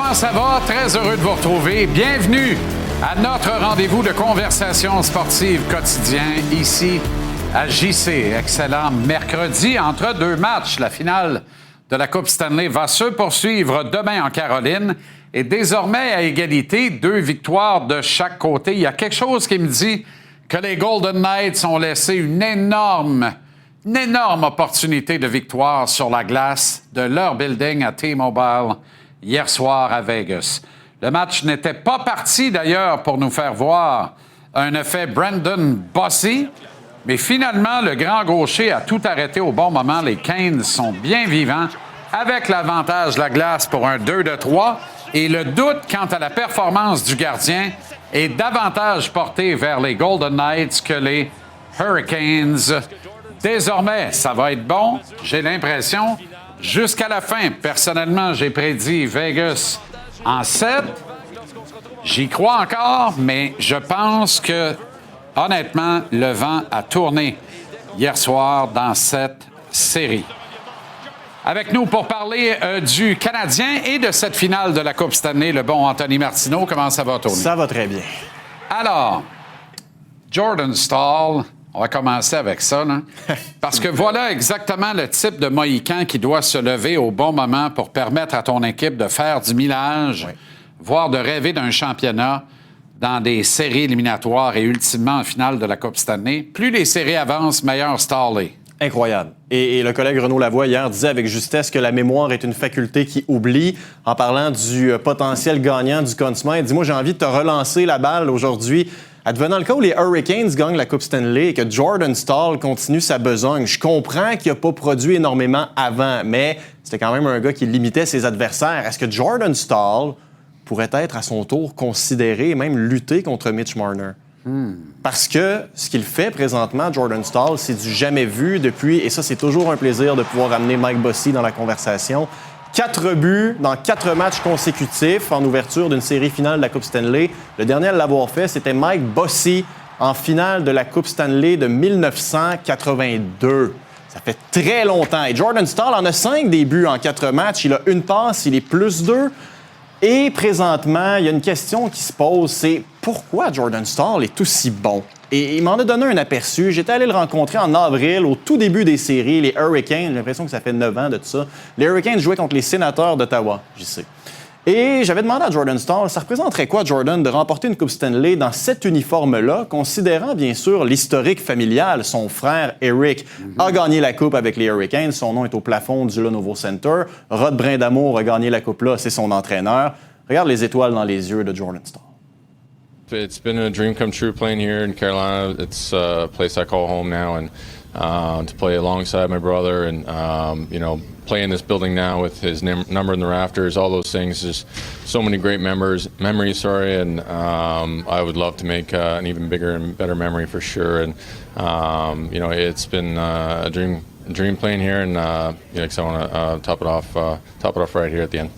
comment ça va? Très heureux de vous retrouver. Bienvenue à notre rendez-vous de conversation sportive quotidien ici à JC. Excellent mercredi entre deux matchs. La finale de la Coupe Stanley va se poursuivre demain en Caroline. Et désormais, à égalité, 2 victoires de chaque côté. Il y a quelque chose qui me dit que les Golden Knights ont laissé une énorme opportunité de victoire sur la glace de leur building à T-Mobile hier soir à Vegas. Le match n'était pas parti, d'ailleurs, pour nous faire voir un effet Brendan Bossy. Mais finalement, le grand gaucher a tout arrêté au bon moment. Les Canes sont bien vivants avec l'avantage de la glace pour un 2-3. Et le doute quant à la performance du gardien est davantage porté vers les Golden Knights que les Hurricanes. Désormais, ça va être bon, j'ai l'impression, jusqu'à la fin. Personnellement, j'ai prédit Vegas en 7. J'y crois encore, mais je pense que, honnêtement, le vent a tourné hier soir dans cette série. Avec nous pour parler du Canadien et de cette finale de la Coupe Stanley, le bon Anthony Martineau. Comment ça va, Tony? Ça va très bien. Alors, Jordan Staal, on va commencer avec ça, là. Parce que voilà exactement le type de Mohican qui doit se lever au bon moment pour permettre à ton équipe de faire du millage, voire de rêver d'un championnat dans des séries éliminatoires et ultimement en finale de la Coupe Stanley. Plus les séries avancent, meilleur Staal est. Incroyable. Et le collègue Renaud Lavoie, hier, disait avec justesse que la mémoire est une faculté qui oublie. En parlant du potentiel gagnant du Conn Smythe, il dit « Moi, j'ai envie de te relancer la balle aujourd'hui. » Advenant le cas où les Hurricanes gagnent la Coupe Stanley et que Jordan Staal continue sa besogne, je comprends qu'il n'a pas produit énormément avant, mais c'était quand même un gars qui limitait ses adversaires. Est-ce que Jordan Staal pourrait être à son tour considéré et même lutter contre Mitch Marner? Parce que ce qu'il fait présentement, Jordan Staal, c'est du jamais vu depuis, et ça, c'est toujours un plaisir de pouvoir amener Mike Bossy dans la conversation. 4 buts dans 4 matchs consécutifs en ouverture d'une série finale de la Coupe Stanley. Le dernier à l'avoir fait, c'était Mike Bossy en finale de la Coupe Stanley de 1982. Ça fait très longtemps. Et Jordan Staal en a 5 des buts en 4 matchs. Il a une passe, il est +2. Et présentement, il y a une question qui se pose, c'est pourquoi Jordan Staal est aussi bon? Et il m'en a donné un aperçu. J'étais allé le rencontrer en avril, au tout début des séries, les Hurricanes. J'ai l'impression que ça fait 9 ans de tout ça. Les Hurricanes jouaient contre les Sénateurs d'Ottawa, j'y sais. Et j'avais demandé à Jordan Staal, ça représenterait quoi, Jordan, de remporter une Coupe Stanley dans cet uniforme-là, considérant bien sûr l'historique familial. Son frère, Eric, a gagné la Coupe avec les Hurricanes. Son nom est au plafond du Lenovo Center. Rod Brindamour a gagné la Coupe-là, c'est son entraîneur. Regarde les étoiles dans les yeux de Jordan Staal. It's been a dream come true playing here in Carolina. It's a place I call home now, and to play alongside my brother and, play in this building now with his number in the rafters, all those things, just so many great memories, and I would love to make an even bigger and better memory for sure. And, it's been a dream playing here, and, because I want to top it off right here at the end.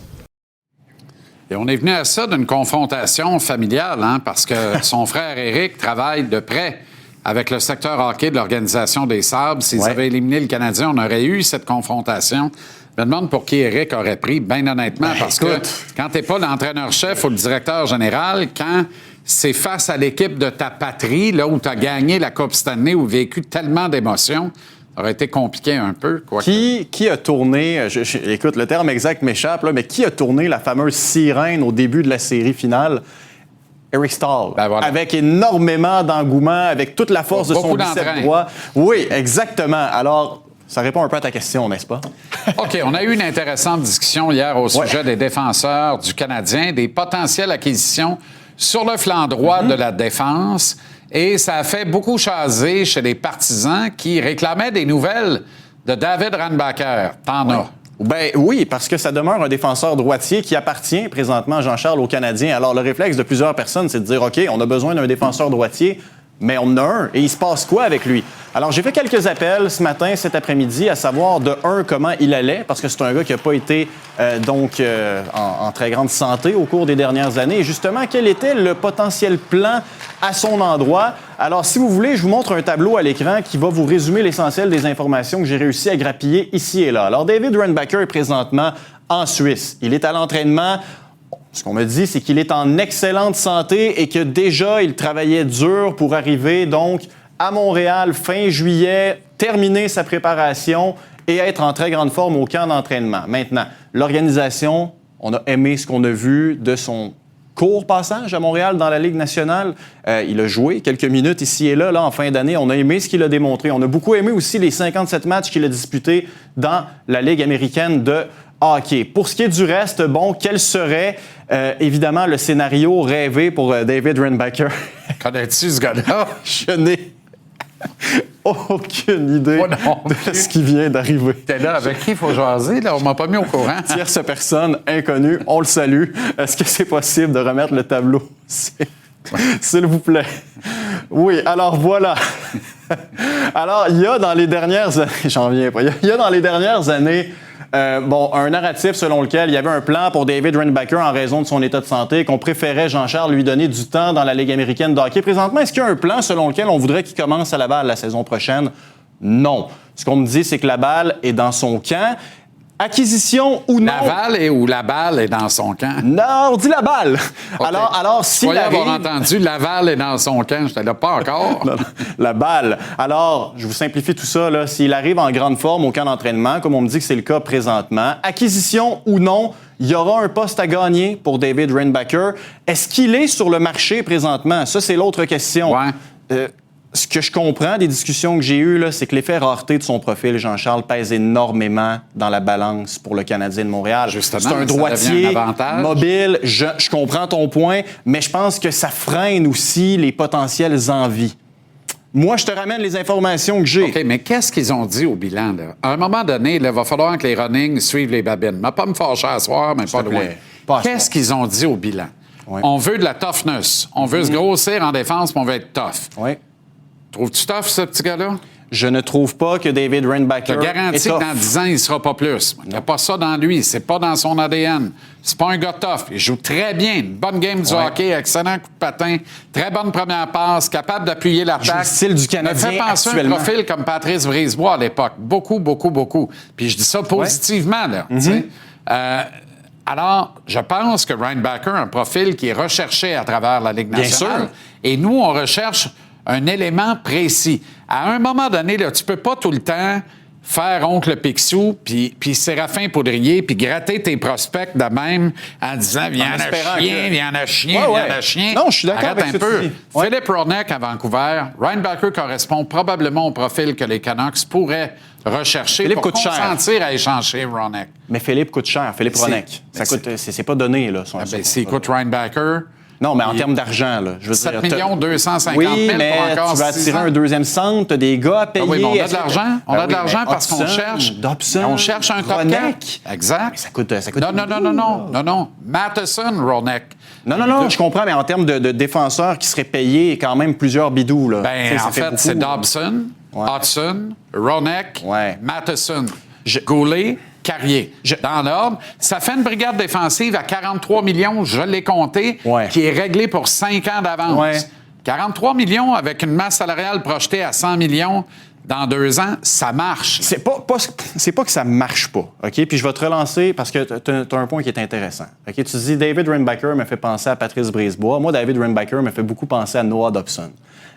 Et on est venu à ça d'une confrontation familiale, parce que son frère Éric travaille de près avec le secteur hockey de l'Organisation des Sabres. S'ils avaient éliminé le Canadien, on aurait eu cette confrontation. Je me demande pour qui Éric aurait pris, bien honnêtement, parce que quand tu n'es pas l'entraîneur-chef ou le directeur général, quand c'est face à l'équipe de ta patrie, là où tu as gagné la Coupe Stanley ou vécu tellement d'émotions, ça aurait été compliqué un peu. Qui a tourné, écoute, le terme exact m'échappe, là, mais qui a tourné la fameuse sirène au début de la série finale? Eric Staal, voilà. Avec énormément d'engouement, avec toute la force de son bicep droit. Oui, exactement. Alors, ça répond un peu à ta question, n'est-ce pas? OK, on a eu une intéressante discussion hier au sujet des défenseurs du Canadien, des potentielles acquisitions sur le flanc droit de la défense. Et ça a fait beaucoup jaser chez les partisans qui réclamaient des nouvelles de David Reinbacher. T'en as? Ben oui, parce que ça demeure un défenseur droitier qui appartient présentement, Jean-Charles, aux Canadiens. Alors, le réflexe de plusieurs personnes, c'est de dire, OK, on a besoin d'un défenseur droitier, mais on en a un. Et il se passe quoi avec lui? Alors, j'ai fait quelques appels ce matin, cet après-midi, à savoir de comment il allait, parce que c'est un gars qui n'a pas été en très grande santé au cours des dernières années. Et justement, quel était le potentiel plan à son endroit? Alors, si vous voulez, je vous montre un tableau à l'écran qui va vous résumer l'essentiel des informations que j'ai réussi à grappiller ici et là. Alors, David Reinbacher est présentement en Suisse. Il est à l'entraînement. Ce qu'on me dit, c'est qu'il est en excellente santé et que déjà, il travaillait dur pour arriver donc à Montréal fin juillet, terminer sa préparation et être en très grande forme au camp d'entraînement. Maintenant, l'organisation, on a aimé ce qu'on a vu de son court passage à Montréal dans la Ligue nationale. Il a joué quelques minutes ici et là, en fin d'année. On a aimé ce qu'il a démontré. On a beaucoup aimé aussi les 57 matchs qu'il a disputés dans la Ligue américaine de hockey. Pour ce qui est du reste, bon, quel serait évidemment le scénario rêvé pour David Reinbacher? Connais-tu ce gars-là? Je n'ai aucune idée de ce qui vient d'arriver. T'es là avec qui il faut jaser? Là? On m'a pas mis au courant. Tierce personne, inconnue, on le salue. Est-ce que c'est possible de remettre le tableau? S'il vous plaît. Oui, alors voilà. Alors, il y a dans les dernières années... J'en viens pas. Il y a dans les dernières années... un narratif selon lequel il y avait un plan pour David Reinbacher en raison de son état de santé, qu'on préférait, Jean-Charles, lui donner du temps dans la Ligue américaine de hockey. Présentement, est-ce qu'il y a un plan selon lequel on voudrait qu'il commence à Laval la saison prochaine? Non. Ce qu'on me dit, c'est que la balle est dans son camp. Acquisition ou non? Laval ou la balle est dans son camp? Non, on dit la balle. Okay. Alors si vous avoir entendu Laval est dans son camp, je là pas encore. Non, la balle. Alors, je vous simplifie tout ça. Là. S'il arrive en grande forme au camp d'entraînement, comme on me dit que c'est le cas présentement, acquisition ou non, il y aura un poste à gagner pour David Reinbacher. Est-ce qu'il est sur le marché présentement? Ça, c'est l'autre question. Ouais. Ce que je comprends des discussions que j'ai eues, là, c'est que l'effet rareté de son profil, Jean-Charles, pèse énormément dans la balance pour le Canadien de Montréal. Justement, c'est un droitier mobile. Je comprends ton point, mais je pense que ça freine aussi les potentielles envies. Moi, je te ramène les informations que j'ai. OK, mais qu'est-ce qu'ils ont dit au bilan, là? À un moment donné, il va falloir que les running suivent les babines. Mais pas me fâcher à soir, mais pas loin. Qu'est-ce qu'ils ont dit au bilan? Oui. On veut de la toughness. On veut se grossir en défense, puis on veut être tough. Oui. Trouves-tu tough, ce petit gars-là? Je ne trouve pas que David Reinbacher Je te garantis que dans 10 ans, il ne sera pas plus. Il n'y a pas ça dans lui. C'est pas dans son ADN. C'est pas un gars tough. Il joue très bien. Une bonne game du hockey, excellent coup de patin, très bonne première passe, capable d'appuyer l'attaque. Le style du Canadien me fait penser actuellement. un profil comme Patrice Brisebois à l'époque. Beaucoup, beaucoup, beaucoup. Puis je dis ça positivement, là. Alors, je pense que Reinbacher a un profil qui est recherché à travers la Ligue nationale. Bien sûr. Et nous, on recherche un élément précis. À un moment donné, là, tu peux pas tout le temps faire Oncle Picsou, puis Séraphin Poudrier, puis gratter tes prospects de même en disant « Viens en chien. » Non, je suis d'accord Arrête avec un peu. Ouais. Philippe Ronek à Vancouver, Reinbacher correspond probablement au profil que les Canucks pourraient rechercher Philippe pour coûte cher. consentir à échanger Ronek. Mais Philippe coûte cher, Philippe Ronek. C'est pas donné, là. S'il coûte Reinbacher... Non, mais en termes d'argent, là. Je veux 7 dire, 250 000 oui, mais pour encore tu vas 6 attirer ans. un deuxième centre, t'as des gars à payer. Ah oui, mais on a de l'argent. On a de l'argent mais parce qu'on cherche. Dobson, On cherche un top 4. Ronek. Exact. Mais ça coûte Non. Matheson, Ronek. Non, je comprends, mais en termes de défenseurs qui seraient payés quand même plusieurs bidous, là. Ben, en fait, c'est Dobson, Hudson, Ronek, Matheson, Goulet, Carrier. Dans l'ordre, ça fait une brigade défensive à 43 millions, je l'ai compté, qui est réglée pour 5 ans d'avance. Ouais. 43 millions avec une masse salariale projetée à 100 millions dans 2 ans, ça marche. C'est pas que ça marche pas, OK? Puis je vais te relancer parce que tu as un point qui est intéressant. OK? Tu dis David Reinbacher me fait penser à Patrice Brisebois. Moi, David Reinbacher me fait beaucoup penser à Noah Dobson.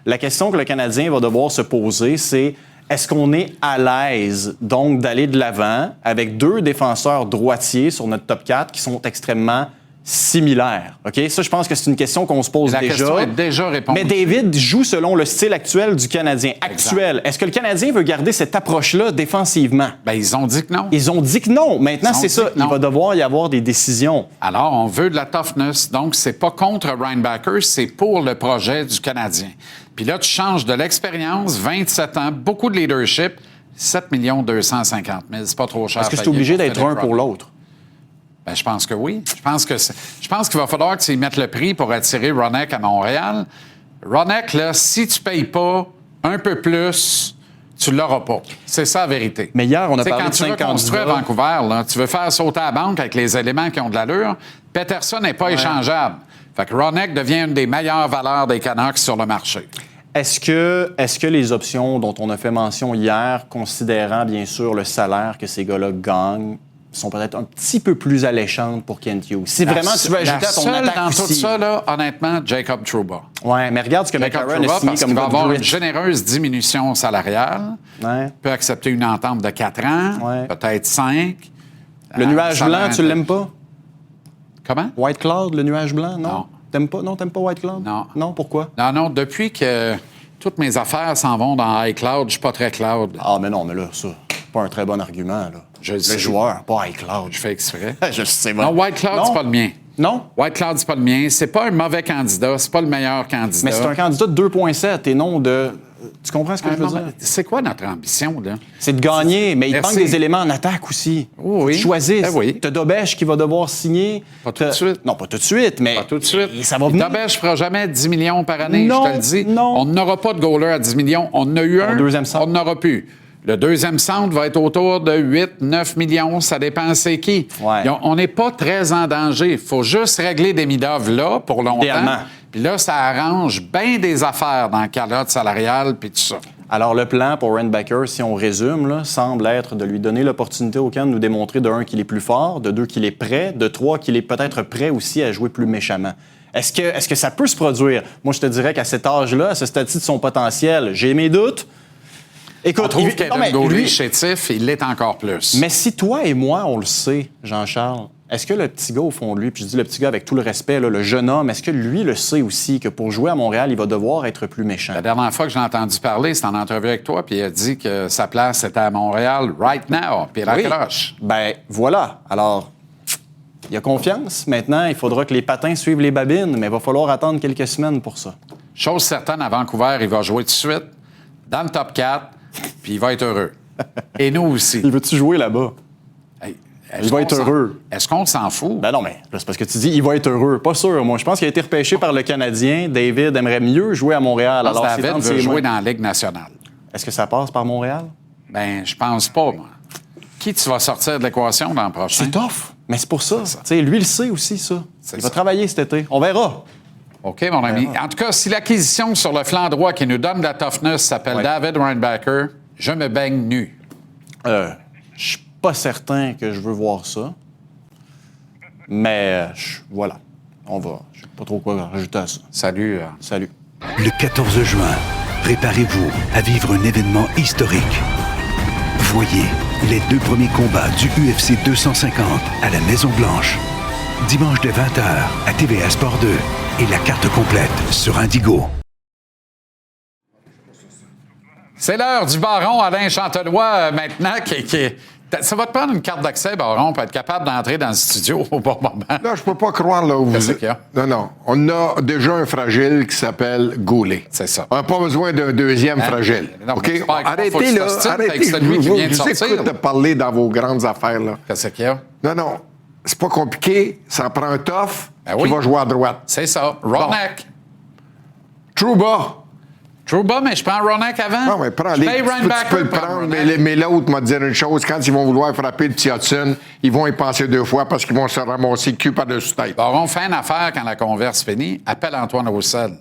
La question que le Canadien va devoir se poser, c'est est-ce qu'on est à l'aise, donc, d'aller de l'avant avec 2 défenseurs droitiers sur notre top 4 qui sont extrêmement similaires? OK? Ça, je pense que c'est une question qu'on se pose déjà. La question est déjà répondue. Mais David joue selon le style actuel du Canadien. Actuel. Est-ce que le Canadien veut garder cette approche-là défensivement? Ben, ils ont dit que non. Ils ont dit que non. Maintenant, c'est ça. Il va devoir y avoir des décisions. Alors, on veut de la toughness. Donc, c'est pas contre Reinbacher, c'est pour le projet du Canadien. Puis là, tu changes de l'expérience, 27 ans, beaucoup de leadership, 7 250 000. C'est pas trop cher. Est-ce que c'est obligé d'être un pour l'autre? Ben, je pense que oui. Je pense qu'il va falloir que tu y mettes le prix pour attirer Ronek à Montréal. Ronek, là, si tu payes pas un peu plus, tu l'auras pas. C'est ça la vérité. Mais hier, on a parlé de 5 candidats. Quand tu veux construire à Vancouver, là, tu veux faire sauter à la banque avec les éléments qui ont de l'allure, Peterson n'est pas échangeable. Fait que Ronek devient une des meilleures valeurs des Canucks sur le marché. Est-ce que les options dont on a fait mention hier, considérant bien sûr le salaire que ces gars-là gagnent, sont peut-être un petit peu plus alléchantes pour Kent Hughes. Si vraiment tu veux ajouter à ton attaque dans tout aussi. ça, là, honnêtement, Jacob Trouba. Ouais, mais regarde ce que Jacob McCarron a Trouba, signé parce comme qu'il va avoir gars une de généreuse diminution salariale. Ouais. Peut accepter une entente de 4 ans, Ouais. peut-être 5. Le nuage ça blanc, va- tu l'aimes pas? Comment? White Cloud, le nuage blanc, non? Non. T'aimes pas? Non, t'aimes pas White Cloud? Non. Non, pourquoi? Non, depuis que toutes mes affaires s'en vont dans iCloud, je suis pas très cloud. Ah, mais non, mais là, ça, pas un très bon argument, là. Je le sais. joueur, pas iCloud. Je fais exprès. Je sais, Non, White Cloud, c'est pas le mien. Non? White Cloud, c'est pas le mien. C'est pas un mauvais candidat. C'est pas le meilleur candidat. Mais c'est un candidat de 2,7 et non de... Tu comprends ce que je veux non, dire? mais c'est quoi notre ambition, là? C'est de gagner, mais il Merci. manque des éléments en attaque aussi. Oui. Tu choisisses. Ben oui. T'as Dobèche qui va devoir signer. Pas tout de suite. Non, pas tout de suite, mais... Pas tout de suite. Ça va venir. Dobèche ne fera jamais 10 millions par année, Non, je te le dis. non. On n'aura pas de goaler à 10 millions. On en a eu un. deuxième centre. On n'aura plus. Le deuxième centre va être autour de 8-9 millions. Ça dépend c'est qui. Ouais. On n'est pas très en danger. Il faut juste régler Demidov là pour longtemps. Idéalement. Puis là, ça arrange bien des affaires dans la calotte salariale puis tout ça. Alors, le plan pour Reinbacker, si on résume, là, semble être de lui donner l'opportunité au camp de nous démontrer, de 1, qu'il est plus fort, de 2, qu'il est prêt, de 3, qu'il est peut-être prêt aussi à jouer plus méchamment. Est-ce que ça peut se produire? Moi, je te dirais qu'à cet âge-là, à ce stade-ci de son potentiel, j'ai mes doutes. Écoute, On trouve non, qu'Evan mais Gauley, lui- chétif, il l'est encore plus. Mais si toi et moi, on le sait, Jean-Charles, est-ce que le petit gars au fond de lui, puis je dis le petit gars avec tout le respect, là, le jeune homme, est-ce que lui le sait aussi que pour jouer à Montréal, il va devoir être plus méchant? La dernière fois que j'ai entendu parler, c'était en entrevue avec toi, puis il a dit que sa place était à Montréal right now, puis il Oui. raccroche. Ben voilà. Alors, il y a confiance. Maintenant, il faudra que les patins suivent les babines, mais il va falloir attendre quelques semaines pour ça. Chose certaine, à Vancouver, il va jouer tout de suite, dans le top 4, puis il va être heureux. Et nous aussi. Il veut-tu jouer là-bas? Hey, Il va être heureux. Est-ce qu'on s'en fout? Ben non, mais là, c'est parce que tu dis il va être heureux. Pas sûr. Moi, je pense qu'il a été repêché par le Canadien. David aimerait mieux jouer à Montréal. Je pense que Alors, David c'est veut ses jouer mains. dans la Ligue nationale. Est-ce que ça passe par Montréal? Ben, je pense pas, moi. Qui tu vas sortir de l'équation l'an prochain? C'est tough. Mais c'est pour ça. Tu sais, lui, il sait aussi, ça. C'est Il ça. va travailler cet été. On verra. OK, mon ami. En tout cas, si l'acquisition sur le flanc droit qui nous donne de la toughness s'appelle Ouais. David Reinbacker, je me baigne nu. Je suis pas certain que je veux voir ça. Mais voilà. On va. Je sais pas trop quoi rajouter à ça. Salut. Salut. Le 14 juin, préparez-vous à vivre un événement historique. Voyez les 2 premiers combats du UFC 250 à la Maison-Blanche. Dimanche dès 20h à TVA Sport 2 et la carte complète sur Indigo. C'est l'heure du baron Alain Chantenois maintenant ça va te prendre une carte d'accès, baron, pour être capable d'entrer dans le studio au bon moment. Là, je peux pas croire là où vous Qu'est-ce êtes. qu'il y a? Non. On a déjà un fragile qui s'appelle Goulet. C'est ça. On n'a pas besoin d'un deuxième Hein? fragile. Non, OK? mais c'est pas grave, faut que Arrêtez, tu là. t'ostines avec Arrêtez. celui qui vient de Je sortir, écoute là. parler dans vos grandes affaires, là. Qu'est-ce qu'il y a? Non. C'est pas compliqué. Ça prend un tough Ben qui oui. va jouer à droite. C'est ça. Ronak. Trouba. Trouba, mais je prends Ronak avant. Non, mais Je prends-les. paye Tu Reinbacker, peux le prends prendre, Ronak. mais l'autre m'a dit une chose. Quand ils vont vouloir frapper le petit Hudson, ils vont y penser 2 fois parce qu'ils vont se ramasser le cul par-dessus tête. Baron, fais une affaire quand la converse finit. Appelle Antoine Roussel.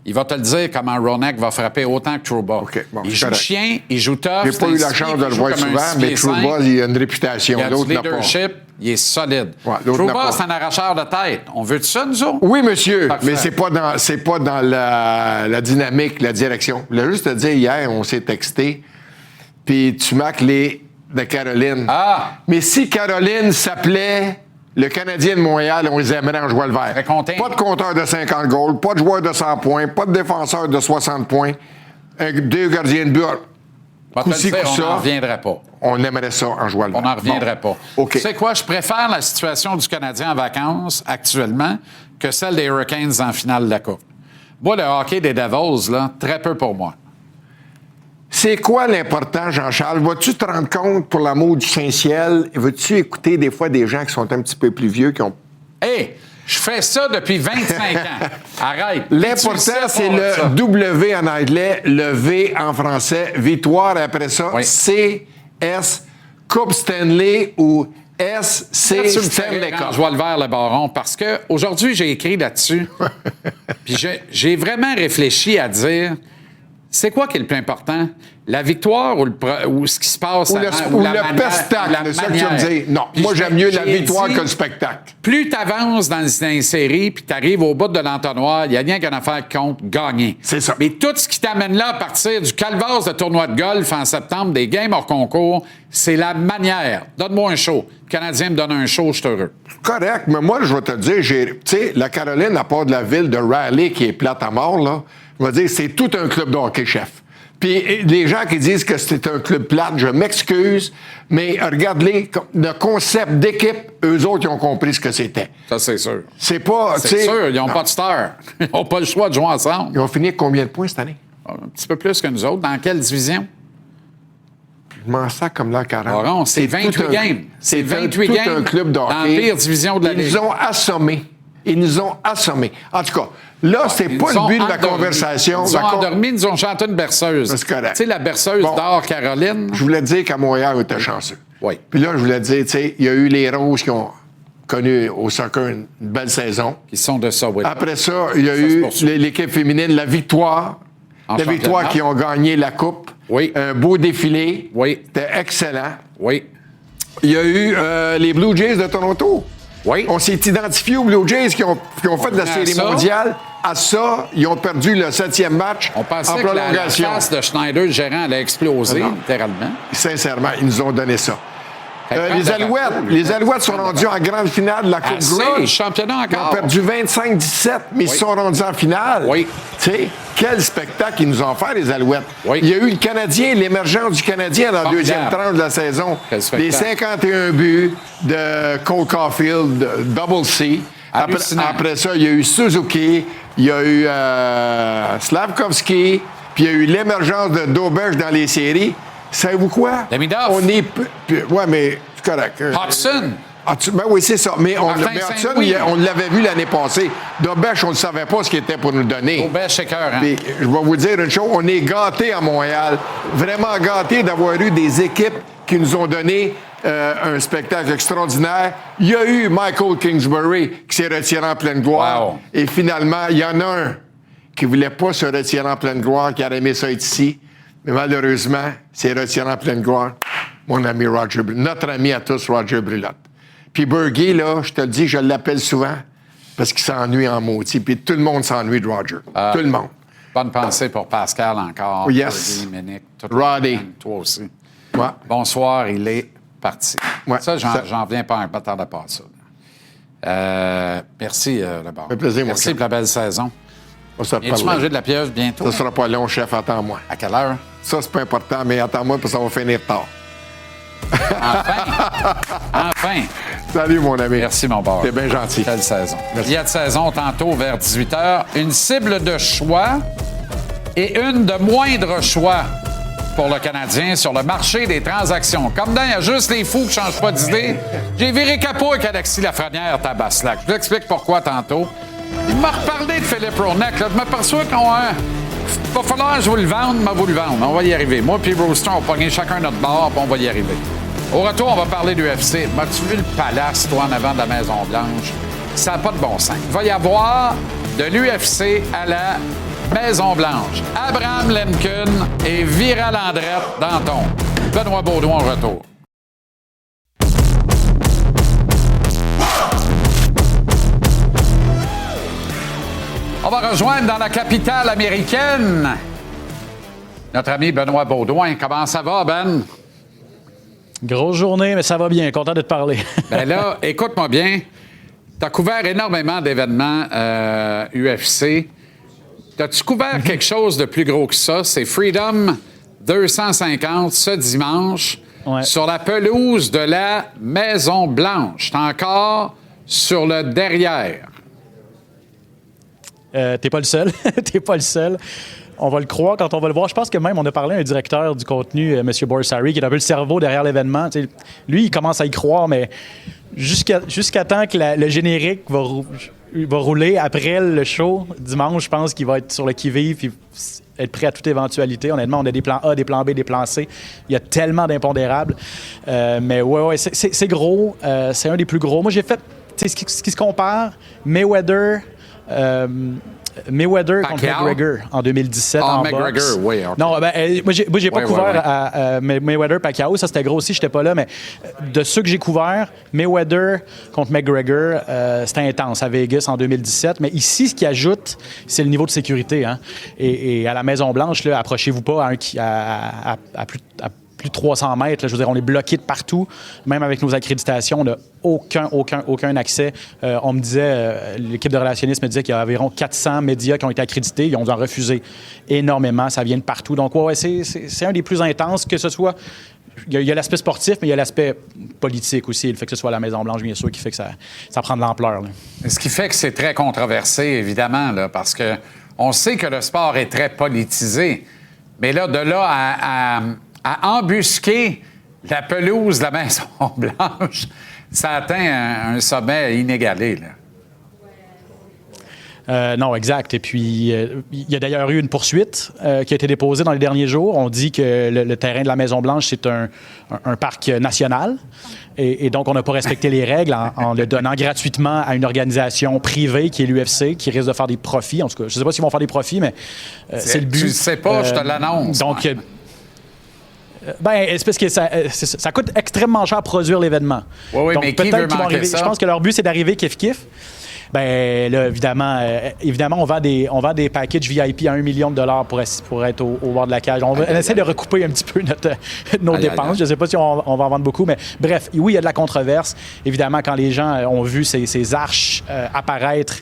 Il va te le dire comment Ronak va frapper autant que Trouba. OK, bon, il c'est joue correct. chien, il joue tough. J'ai c'est pas un eu la six chance pieds de le qui voir joue comme un souvent, 6 mais pieds Trouba, 5. il a une réputation. Il a du L'autre n'a pas. leadership, il est solide. Ouais, l'autre n'a Trouba, pas. c'est un arracheur de tête. On veut de ça, nous autres? Oui, monsieur, Parfait. mais c'est pas dans la dynamique, la direction. Je voulais juste te dire, hier, on s'est texté, puis tu marques les de Caroline. Ah! Mais si Caroline s'appelait le Canadien de Montréal, on les aimerait en jouant le vert. Très content. Pas de compteur de 50 goals, pas de joueur de 100 points, pas de défenseur de 60 points, 2 gardiens de but. Va te le Coup-ci, dire, on coup-ça. n'en reviendrait pas. On aimerait ça en jouant le On vert. n'en reviendrait Bon. pas. OK. Tu sais quoi? Je préfère la situation du Canadien en vacances actuellement que celle des Hurricanes en finale de la Coupe. Moi, le hockey des Devils, là, très peu pour moi. C'est quoi l'important, Jean-Charles? Vas-tu te rendre compte, pour l'amour du Saint-Ciel, veux-tu écouter des fois des gens qui sont un petit peu plus vieux, qui ont... Hey, je fais ça depuis 25 ans. Arrête. L'important, Tu sais c'est pas, ça. le W en anglais, le V en français, victoire, après ça, Oui. C-S, Coupe Stanley ou S-C, Là, tu me fais Stanley rire quand Cup. je vois le vert, le baron, parce que aujourd'hui j'ai écrit là-dessus. Puis j'ai vraiment réfléchi à dire, C'est quoi qui est le plus important? La victoire ou ce qui se passe Ou avant, le manière, spectacle, c'est ça que tu veux me dire. Non, Puis moi, j'aime mieux la j'ai victoire dit, que le spectacle. Plus tu avances dans une série puis tu arrives au bout de l'entonnoir, il n'y a rien qu'une affaire qui compte, gagner. C'est ça. Mais tout ce qui t'amène là à partir du calvaire de tournoi de golf en septembre, des games hors concours, c'est la manière. Donne-moi un show. Le Canadien me donne un show, je suis heureux. Correct, mais moi, je vais te dire, tu sais, la Caroline, à part de la ville de Raleigh qui est plate à mort, là, je vais dire, c'est tout un club de hockey, chef. Puis les gens qui disent que c'est un club plate, je m'excuse, mais regarde-les, le concept d'équipe, eux autres, ils ont compris ce que c'était. Ça, c'est sûr. C'est pas, tu C'est sais... sûr, ils n'ont non. pas de star. Ils n'ont pas le choix de jouer ensemble. Ils ont fini avec combien de points cette année? Un petit peu plus que nous autres. Dans quelle division? Je m'en sers comme l'an 40. Laurent, c'est 28 tout un- games. C'est 28 tout games un club de hockey. dans la pire division de la Ils Ligue. nous ont assommés. Ils nous ont assommés. En tout cas, là, c'est Ils pas nous ont le but de la endormis. conversation. Ils ont endormi, ils nous ont chanté une berceuse. C'est correct. Tu sais, la berceuse Bon. d'or Caroline. Je voulais dire qu'à Montréal, on était chanceux. Oui. Puis là, je voulais dire, tu sais, il y a eu les Roses qui ont connu au soccer une belle saison. Ils sont de ça, oui. Après ça, il y a Ça se eu poursuit. l'équipe féminine, la victoire. En La victoire championnat. qui ont gagné la Coupe. Oui. Un beau défilé. Oui. C'était excellent. Oui. Il y a eu les Blue Jays de Toronto. Oui. On s'est identifié aux Blue Jays qui ont fait de la venait à série ça. mondiale. À ça, ils ont perdu le 7e match On pensait en que la prolongation. face de Schneider, le gérant, allait exploser, Non. littéralement. Sincèrement, ils nous ont donné ça. Fait que Les Alouettes sont rendus en grande finale de la Coupe Assez, Grey. championnat Ils ont encore. perdu 25-17, mais ils se sont rendus en finale. Oui. Tu sais, quel spectacle ils nous ont fait, les Alouettes. Oui. Il y a eu le Canadien, l'émergence du Canadien dans la Formidable. deuxième tranche de la saison. Quel spectacle. Les 51 buts de Cole Caulfield, Double C. Hallucinant. Après ça, il y a eu Suzuki, il y a eu Slavkovski, puis il y a eu l'émergence de Doberge dans les séries. Savez-vous quoi? Davidoff. On est... Ouais, mais c'est correct. Hudson. Ben oui, c'est ça. Mais Martin Hudson, Saint-Louis. on l'avait vu l'année passée. Doberge, on ne savait pas ce qu'il était pour nous donner. Aubert Shaker, hein? Puis, je vais vous dire une chose, on est gâtés à Montréal. Vraiment gâtés d'avoir eu des équipes qui nous ont donné un spectacle extraordinaire. Il y a eu Michael Kingsbury qui s'est retiré en pleine gloire. Wow. Et finalement, il y en a un qui ne voulait pas se retirer en pleine gloire, qui aurait aimé ça être ici. Mais malheureusement, il s'est retiré en pleine gloire. Mon ami Roger Brulotte. Notre ami à tous, Roger Brulotte. Puis Bergie, là, je te le dis, je l'appelle souvent parce qu'il s'ennuie en maudit. Puis tout le monde s'ennuie de Roger. Tout le monde. Bonne pensée pour Pascal encore. Oh, yes. Rudy, Ménic, tout Roddy. le monde, toi aussi. Ouais. Bonsoir, il est parti. Ouais, ça, ça- j'en viens pas un bâtard de part ça. Merci, le bar. fait plaisir, mon Merci chum. pour la belle saison. On se Viens-tu reparle. manger de la pieuvre bientôt? Ça sera pas long, chef, attends-moi. À quelle heure? Ça, c'est pas important, mais attends-moi parce que ça va finir tard. Enfin! Salut, mon ami. Merci, mon bar. T'es bien gentil. Quelle saison. Merci. Il y a de saison tantôt vers 18h. Une cible de choix et une de moindre choix pour le Canadien sur le marché des transactions. Comme dans, il y a juste les fous qui ne changent pas d'idée. J'ai viré capot avec Alexis Lafrenière, Tabaslac. Je vous explique pourquoi tantôt. Il m'a reparlé de Philippe Ronek. Là. Je m'aperçois qu'on va falloir que je vous le vende, mais vous le vendre. On va y arriver. Moi et Brewster, on va pogner chacun notre bord, puis on va y arriver. Au retour, on va parler du UFC. M'as-tu vu le palace, toi, en avant de la Maison-Blanche? Ça n'a pas de bon sens. Il va y avoir de l'UFC à la Maison-Blanche. Abraham Lincoln et Viral Andrette Danton. Benoît Baudouin au retour. On va rejoindre dans la capitale américaine notre ami Benoît Baudouin. Comment ça va, Ben? Grosse journée, mais ça va bien. Content de te parler. Ben là, écoute-moi bien. Tu as couvert énormément d'événements UFC. As-tu couvert quelque chose de plus gros que ça? C'est Freedom 250 ce dimanche Ouais. sur la pelouse de la Maison-Blanche. T'es encore sur le derrière. T'es pas le seul. T'es pas le seul. On va le croire quand on va le voir. Je pense que même, on a parlé à un directeur du contenu, M. Borsari, qui est un peu le cerveau derrière l'événement. Tu sais, lui, il commence à y croire, mais jusqu'à temps que le générique va rouler après le show, dimanche, je pense qu'il va être sur le qui-vive puis être prêt à toute éventualité. Honnêtement, on a des plans A, des plans B, des plans C. Il y a tellement d'impondérables. Mais ouais, c'est gros. C'est un des plus gros. Moi, j'ai fait, tu sais, ce qui se compare, Mayweather, Mayweather contre Pacquiao? McGregor en 2017 en McGregor, boxe. oui. OK. Non, moi, j'ai pas Oui, couvert oui. à Mayweather-Pacquiao. Ça, c'était gros aussi, j'étais pas là. Mais de ceux que j'ai couverts, Mayweather contre McGregor, c'était intense à Vegas en 2017. Mais ici, ce qui ajoute, c'est le niveau de sécurité. Hein. Et à la Maison-Blanche, là, approchez-vous pas à plus de 300 mètres. Là, je veux dire, on est bloqué de partout. Même avec nos accréditations, on n'a aucun accès. On me disait, l'équipe de relationnistes me disait qu'il y a environ 400 médias qui ont été accrédités. Ils ont dû en refuser énormément. Ça vient de partout. Donc, ouais, c'est un des plus intenses, que ce soit... Il y a l'aspect sportif, mais il y a l'aspect politique aussi. Le fait que ce soit à la Maison-Blanche, bien sûr, qui fait que ça prend de l'ampleur. Là. Ce qui fait que c'est très controversé, évidemment, là, parce que on sait que le sport est très politisé. Mais là, de là à embusquer la pelouse de la Maison-Blanche, ça atteint un sommet inégalé, là. Non, exact. Et puis, il y a d'ailleurs eu une poursuite qui a été déposée dans les derniers jours. On dit que le terrain de la Maison-Blanche, c'est un parc national. Et donc, on n'a pas respecté les règles en le donnant gratuitement à une organisation privée qui est l'UFC, qui risque de faire des profits. En tout cas, je ne sais pas s'ils vont faire des profits, mais c'est le but. Tu ne sais pas, je te l'annonce. Donc, c'est parce que ça coûte extrêmement cher à produire l'événement. Oui, donc, mais qui veut manquer ça? Je pense que leur but, c'est d'arriver kiff-kiff. Ben là, évidemment, on vend des packages VIP à $1 million pour être au bord de la cage. On essaie de recouper un petit peu nos dépenses. Je ne sais pas si on va en vendre beaucoup, mais bref, oui, il y a de la controverse. Évidemment, quand les gens ont vu ces arches apparaître,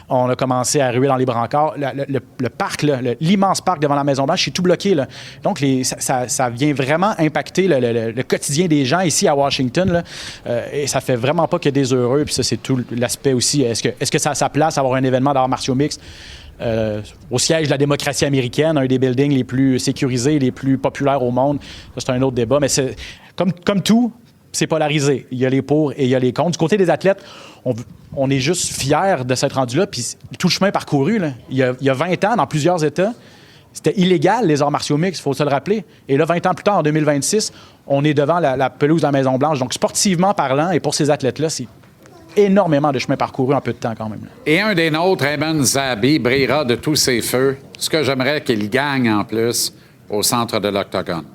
on a commencé à ruer dans les brancards. Le parc, l'immense parc devant la Maison-Blanche, c'est tout bloqué. Là. Donc, ça vient vraiment impacter le quotidien des gens ici à Washington. Là. Et ça fait vraiment pas que des heureux. Puis ça, c'est tout l'aspect aussi. Est-ce que ça a sa place d'avoir un événement d'arts martiaux mixtes au siège de la démocratie américaine, un des buildings les plus sécurisés, les plus populaires au monde? Ça, c'est un autre débat. Mais c'est comme tout, c'est polarisé. Il y a les pour et il y a les contre. Du côté des athlètes, on est juste fiers de s'être rendu là. Puis tout le chemin parcouru, là, il y a 20 ans, dans plusieurs États, c'était illégal, les arts martiaux mixtes, il faut se le rappeler. Et là, 20 ans plus tard, en 2026, on est devant la pelouse de la Maison-Blanche. Donc, sportivement parlant, et pour ces athlètes-là, c'est énormément de chemin parcouru en peu de temps quand même. Là. Et un des nôtres, Ayman Zahabi, brillera de tous ses feux. Ce que j'aimerais qu'il gagne en plus au centre de l'Octogone.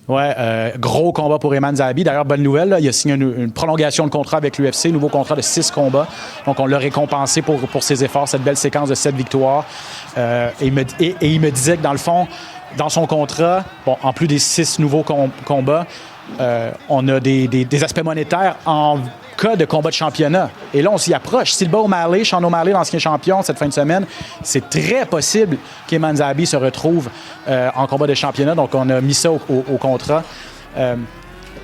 Ouais, gros combat pour Ayman Zahabi. D'ailleurs, bonne nouvelle, là, il a signé une prolongation de contrat avec l'UFC, nouveau contrat de 6 combats. Donc, on l'a récompensé pour ses efforts, cette belle séquence de 7 victoires. Et il me disait que, dans le fond, dans son contrat, bon, en plus des 6 nouveaux combats, on a des aspects monétaires en cas de combat de championnat. Et là, on s'y approche. S'il bat Sean O'Malley, l'ancien champion, cette fin de semaine, c'est très possible qu'Ayman Zahabi se retrouve en combat de championnat. Donc, on a mis ça au contrat.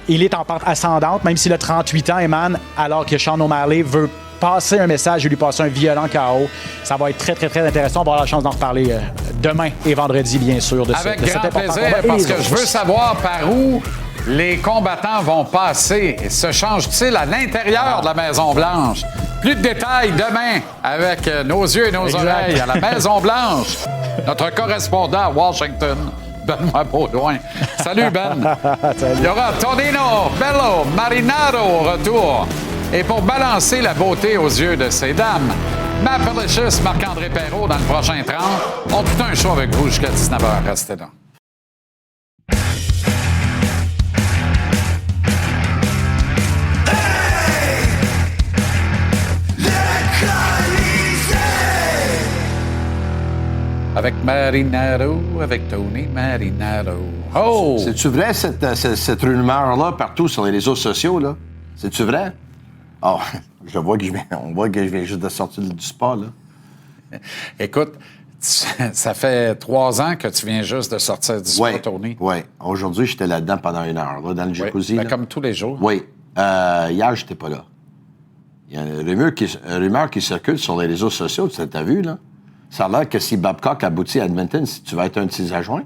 Il est en pente ascendante, même s'il a 38 ans, Ayman, alors que Sean O'Malley veut passer un message et lui passer un violent KO. Ça va être très, très, très intéressant. On va avoir la chance d'en reparler demain et vendredi, bien sûr, de Avec cet grand important plaisir, combat. parce que je veux savoir par où les combattants vont passer. Se change-t-il à l'intérieur de la Maison-Blanche? Plus de détails demain avec nos yeux et nos oreilles à la Maison-Blanche. Notre correspondant à Washington, Benoît Baudouin. Salut, Ben. Salut. Il y aura Tonino Bello Marinaro au retour. Et pour balancer la beauté aux yeux de ces dames, Matt Delicious, Marc-André Perrault dans le prochain 30. On tout un show avec vous jusqu'à 19h. Restez là. Avec Marinaro, avec Tony Marinaro. Oh! C'est-tu vrai, cette rumeur-là, partout sur les réseaux sociaux, là? C'est-tu vrai? Oh, on voit que je viens juste de sortir du spa, là. Écoute, ça fait 3 ans que tu viens juste de sortir du spa, Tony. Oui. Aujourd'hui, j'étais là-dedans pendant 1 heure, là, dans le jacuzzi. Oui, comme tous les jours. Oui. Hier, j'étais pas là. Il y a une rumeur qui circule sur les réseaux sociaux, tu as vu, là? Ça a l'air que si Babcock aboutit à Edmonton, si tu vas être un de ses adjoints.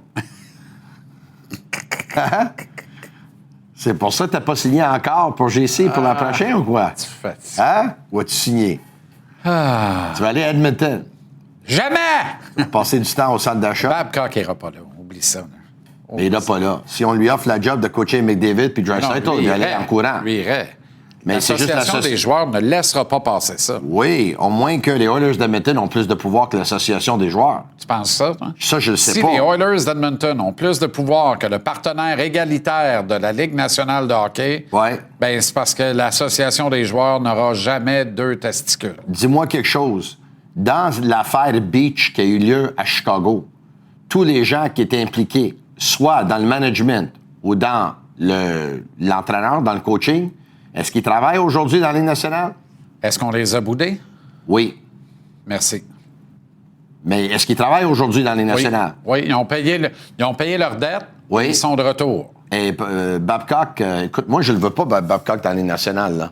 C'est pour ça que tu n'as pas signé encore pour GC pour l'an prochain ou quoi? Tu fais Hein? Ou as-tu signé? Tu vas aller à Edmonton. Jamais! Passer du temps au centre d'achat. Babcock n'ira pas là. Oublie ça. Là. Mais il n'est pas là. Si on lui offre la job de coacher McDavid puis Draisaitl, il va aller en courant. Lui irait. Mais c'est juste L'association des joueurs ne laissera pas passer ça. Oui, au moins que les Oilers d'Edmonton ont plus de pouvoir que l'association des joueurs. Tu penses ça? Hein? Ça, je le sais si pas. Si les Oilers d'Edmonton ont plus de pouvoir que le partenaire égalitaire de la Ligue nationale de hockey, ben c'est parce que l'association des joueurs n'aura jamais 2 testicules. Dis-moi quelque chose. Dans l'affaire Beach qui a eu lieu à Chicago, tous les gens qui étaient impliqués, soit dans le management ou dans l'entraîneur, dans le coaching, est-ce qu'ils travaillent aujourd'hui dans la Ligue nationale? Est-ce qu'on les a boudés? Oui. Merci. Mais est-ce qu'ils travaillent aujourd'hui dans la Ligue nationale? Oui, ils ont payé leur dette. Oui. Ils sont de retour. Et Babcock, écoute, moi, je ne le veux pas, Babcock, dans la Ligue nationale, là.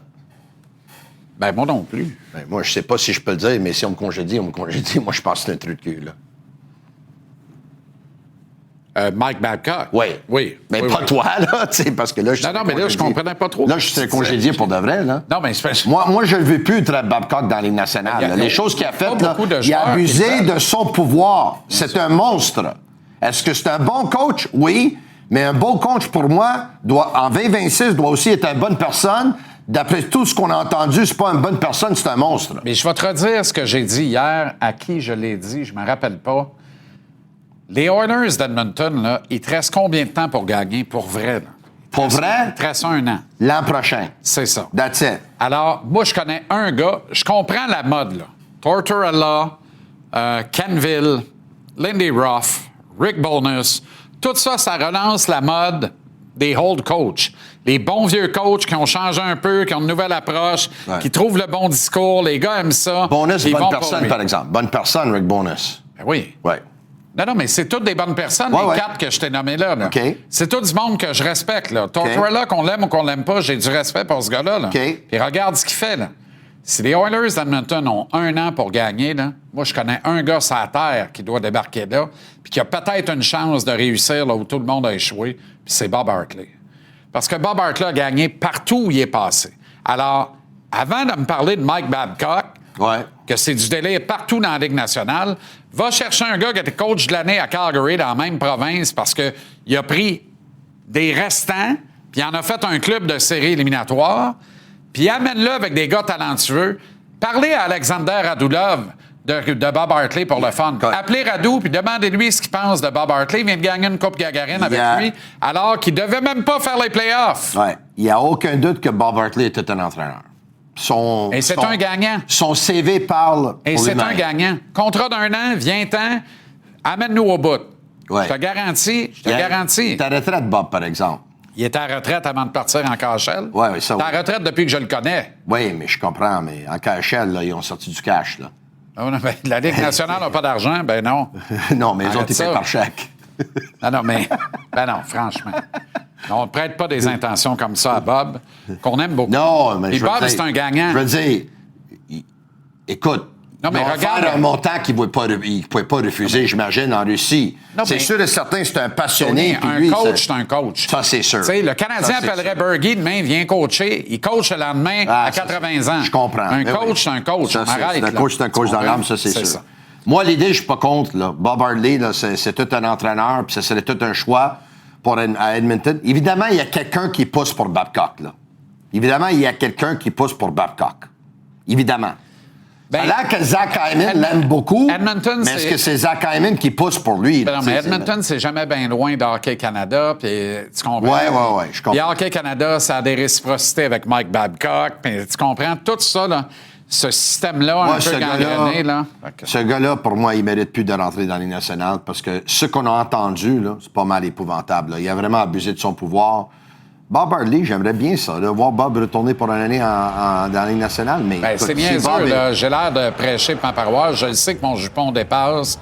Ben, moi non plus. Ben, moi, je sais pas si je peux le dire, mais si on me congédie, on me congédie. Moi, je pense que c'est un truc de cul, là. Mike Babcock? Oui. Oui. Mais oui, pas toi, là, tu sais, parce que là, je Non, mais là, je comprenais pas trop. Là, je suis congédié pour de vrai, là. Non, mais c'est... Moi, je ne veux plus Babcock dans la Ligue nationale. Les choses qu'il a faites, là, il a abusé de son pouvoir. C'est un monstre. Est-ce que c'est un bon coach? Oui. Mais un bon coach, pour moi, en 2026, doit aussi être une bonne personne. D'après tout ce qu'on a entendu, c'est pas une bonne personne, c'est un monstre. Mais je vais te redire ce que j'ai dit hier. À qui je l'ai dit, je me rappelle pas. Les Oilers d'Edmonton, là, il te reste combien de temps pour gagner, pour vrai? Là? Pour vrai? Il te reste 1 an. L'an prochain. C'est ça. That's it. Alors, moi, je connais un gars, je comprends la mode, là. Tortorella, Kenville, Lindy Ruff, Rick Bowness, tout ça, ça relance la mode des old coachs. Les bons vieux coachs qui ont changé un peu, qui ont une nouvelle approche, qui trouvent le bon discours. Les gars aiment ça. Bowness, bonne personne, par exemple. Bonne personne, Rick Bowness. Ben oui. Oui. Non, mais c'est toutes des bonnes personnes, les 4 que je t'ai nommés là. OK. C'est tout du monde que je respecte, là. Tortorella, qu'on l'aime ou qu'on l'aime pas, j'ai du respect pour ce gars-là, là. Puis regarde ce qu'il fait, là. Si les Oilers d'Edmonton ont 1 an pour gagner, là, moi, je connais un gars sur la terre qui doit débarquer là, puis qui a peut-être une chance de réussir là où tout le monde a échoué, puis c'est Bob Hartley. Parce que Bob Hartley a gagné partout où il est passé. Alors, avant de me parler de Mike Babcock, que c'est du délai partout dans la Ligue nationale, va chercher un gars qui était coach de l'année à Calgary, dans la même province, parce qu'il a pris des restants, puis il en a fait un club de série éliminatoire, puis amène-le avec des gars talentueux. Parlez à Alexander Radulov de Bob Hartley pour le fun. Appelez Radou, puis demandez-lui ce qu'il pense de Bob Hartley. Il vient de gagner une Coupe Gagarine avec lui, alors qu'il devait même pas faire les playoffs. Oui. Il n'y a aucun doute que Bob Hartley était un entraîneur. Et c'est un gagnant. Son CV parle Et pour c'est lui-même. un gagnant. Contrat d'1 an, viens-t'en, amène-nous au bout. Ouais. Je te garantis, Il est à retraite, Bob, par exemple. Il était à la retraite avant de partir en KHL. Oui, ça, Il est à la retraite depuis que je le connais. Oui, mais je comprends, mais en KHL, là, ils ont sorti du cash, là. Non, ben, la Ligue nationale n'a pas d'argent, ben non. Non, mais les Arrête autres, ils ça. payent par chèque. Non, mais... Ben non, franchement. On ne prête pas des intentions comme ça à Bob, qu'on aime beaucoup. Non, mais Et je veux Bob, dire, c'est un gagnant. Je veux dire, écoute, Non, mais ils ont regarde- offert un montant qu'il ne pouvait pas refuser, j'imagine, en Russie. Non, C'est mais- sûr et certain, c'est un passionné. puis Un lui, coach, c'est un coach. Ça, c'est sûr. Tu sais, le Canadien Ça, c'est appellerait sûr. Bergie demain, vient coacher. Il coach le lendemain à ça, 80 ans. Je comprends. Un Mais coach, oui. c'est un coach. Ça, On arrête, c'est un là. coach, c'est un coach Tu dans comprends? l'âme, ça, c'est sûr. ça. Moi, l'idée, je suis pas contre. Là. Bob Hartley, là, c'est tout un entraîneur, puis ça serait tout un choix à Edmonton. Évidemment, il y a quelqu'un qui pousse pour Babcock. Là. Évidemment, il y a quelqu'un qui pousse pour Babcock. Évidemment. Ben, Ça a l'air que Zach Hyman l'aime beaucoup, Edmonton, mais est-ce c'est- que c'est Zach Hyman qui pousse pour lui? Ben non, Tu mais sais, Edmonton, c'est jamais bien loin de Hockey Canada, puis tu comprends? Ouais, je comprends. Puis Hockey Canada, ça a des réciprocités avec Mike Babcock, puis tu comprends? Tout ça, là, ce système-là, un peu gangréné, là. Ce gars-là, pour moi, il mérite plus de rentrer dans les nationales parce que ce qu'on a entendu, là, c'est pas mal épouvantable. Là. Il a vraiment abusé de son pouvoir. Bob Hartley, j'aimerais bien ça, de voir Bob retourner pour une année dans la Ligue nationale, mais... Ben, écoute, c'est bien si sûr, Bob est- là. J'ai l'air de prêcher pour ma paroisse. Je le sais que mon jupon dépasse.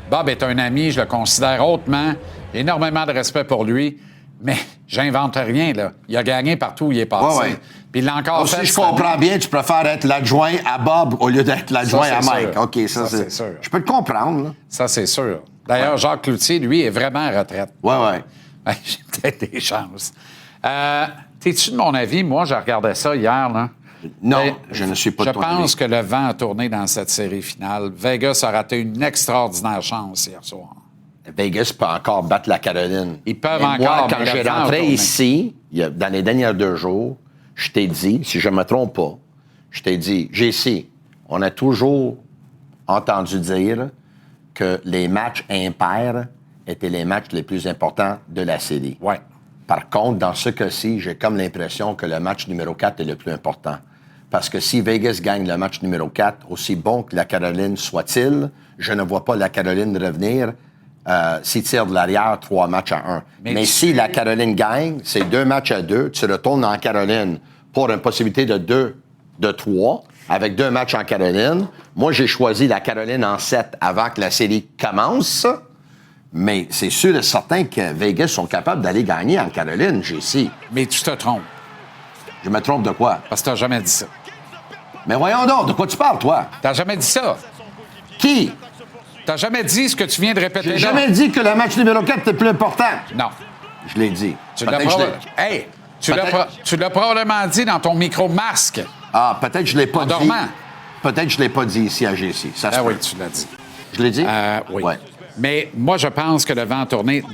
Bob est un ami, je le considère hautement. J'ai énormément de respect pour lui. Mais j'invente rien, là. Il a gagné partout où il est passé. Ouais. Puis il l'a encore fait. Si je cette année. comprends bien, tu préfères être l'adjoint à Bob au lieu d'être l'adjoint Ça, à c'est Mike. sûr. OK, ça, Ça, c'est sûr. Je peux le comprendre, là. Ça, c'est sûr. D'ailleurs, Jacques Cloutier, lui, est vraiment en retraite. Ouais. Ben, j'ai peut-être des chances. T'es-tu de mon avis? Moi, je regardais ça hier, là. Non, Ben, je ne suis pas de Je ton pense avis. que le vent a tourné dans cette série finale. Vegas a raté une extraordinaire chance hier soir. Vegas peut encore battre la Caroline. Ils peuvent Mais encore, Moi, quand mais j'ai le vent a rentré tourné. ici, dans les derniers 2 jours, je t'ai dit, si je ne me trompe pas, je t'ai dit, JC, on a toujours entendu dire que les matchs impairs étaient les matchs les plus importants de la série. Ouais. Par contre, dans ce cas-ci, j'ai comme l'impression que le match numéro 4 est le plus important. Parce que si Vegas gagne le match numéro 4, aussi bon que la Caroline soit-il, je ne vois pas la Caroline revenir s'ils tirent de l'arrière 3 matchs à 1. Mais si la Caroline gagne, c'est 2 matchs à 2, tu retournes en Caroline pour une possibilité de 3, avec 2 matchs en Caroline. Moi, j'ai choisi la Caroline en 7 avant que la série commence. Mais c'est sûr et certain que Vegas sont capables d'aller gagner en Caroline, JC. Mais tu te trompes. Je me trompe de quoi? Parce que tu n'as jamais dit ça. Mais voyons donc, de quoi tu parles, toi? Tu n'as jamais dit ça. Qui? Tu n'as jamais dit ce que tu viens de répéter là. J'ai jamais dit que le match numéro 4 était plus important. Non. Je l'ai dit. Tu l'as probablement dit dans ton micro-masque. Ah, peut-être que je l'ai pas en dit. dormant. Peut-être que je l'ai pas dit ici à GC. Ça se peut. Oui, tu l'as dit. Je l'ai dit? Oui. Ouais. Mais moi, je pense que le vent a tourné.